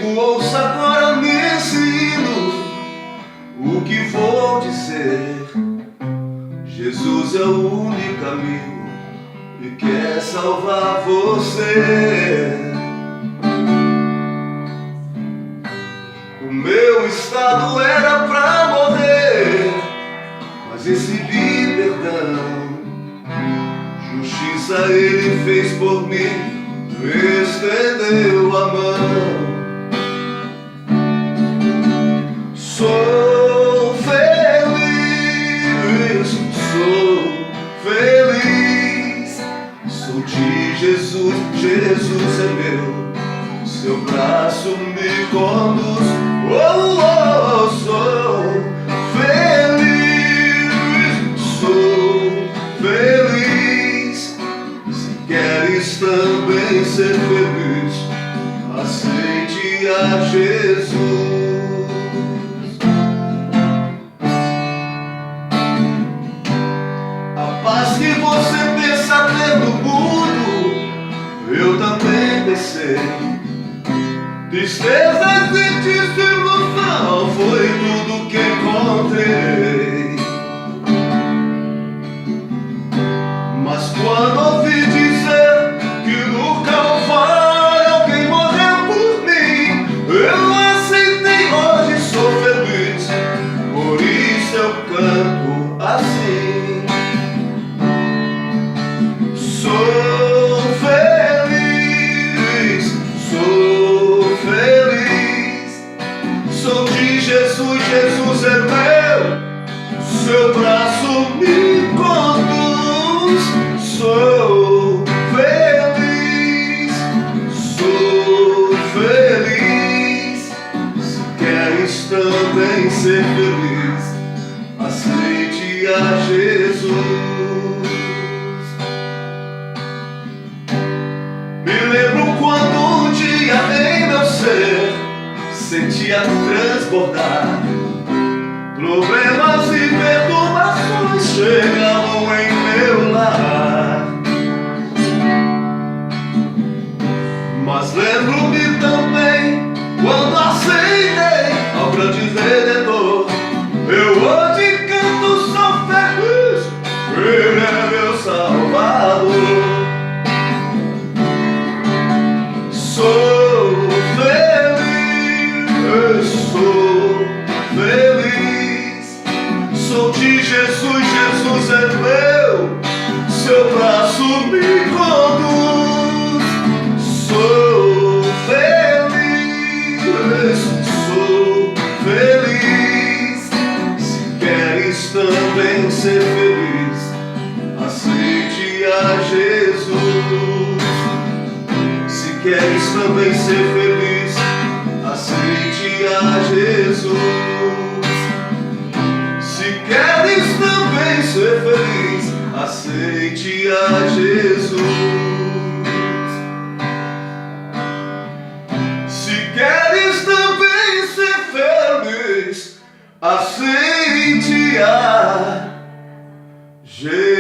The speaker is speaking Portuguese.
amigo, ouça agora nesse hino o que vou dizer. Jesus é o único caminho e quer salvar você. O meu estado era pra morrer, mas recebi perdão. Justiça ele fez por mim, estendeu a mão. Sou feliz, sou de Jesus, Jesus é meu, seu braço me conduz. Oh, oh, sou feliz, se queres também ser feliz, aceite a Jesus. A paz que você pensa ter no mundo, eu também pensei. Tristezas e desilusão foi tudo que encontrei. Mas quando ouvi dizer que no Calvário alguém morreu por mim, eu aceitei, hoje sou feliz, por isso eu canto assim. Sou feliz, sou de Jesus, Jesus é meu, seu braço me conduz. Sou feliz, se queres também ser feliz, aceite a Jesus. Me lembro quando um dia em meu ser sentia transbordar, problemas e perturbações chegavam em meu lar. Mas lembro-me também quando aceitei ao grande Redentor. Eu hoje canto, sou feliz, ele é meu Salvador. Sou feliz, sou de Jesus, Jesus é meu, seu braço me conduz. Sou feliz, se queres também ser feliz, aceite a Jesus. Se queres também ser feliz, aceite a Jesus. Se queres também ser feliz, aceite a Jesus. Se queres também ser feliz, aceite a Jesus.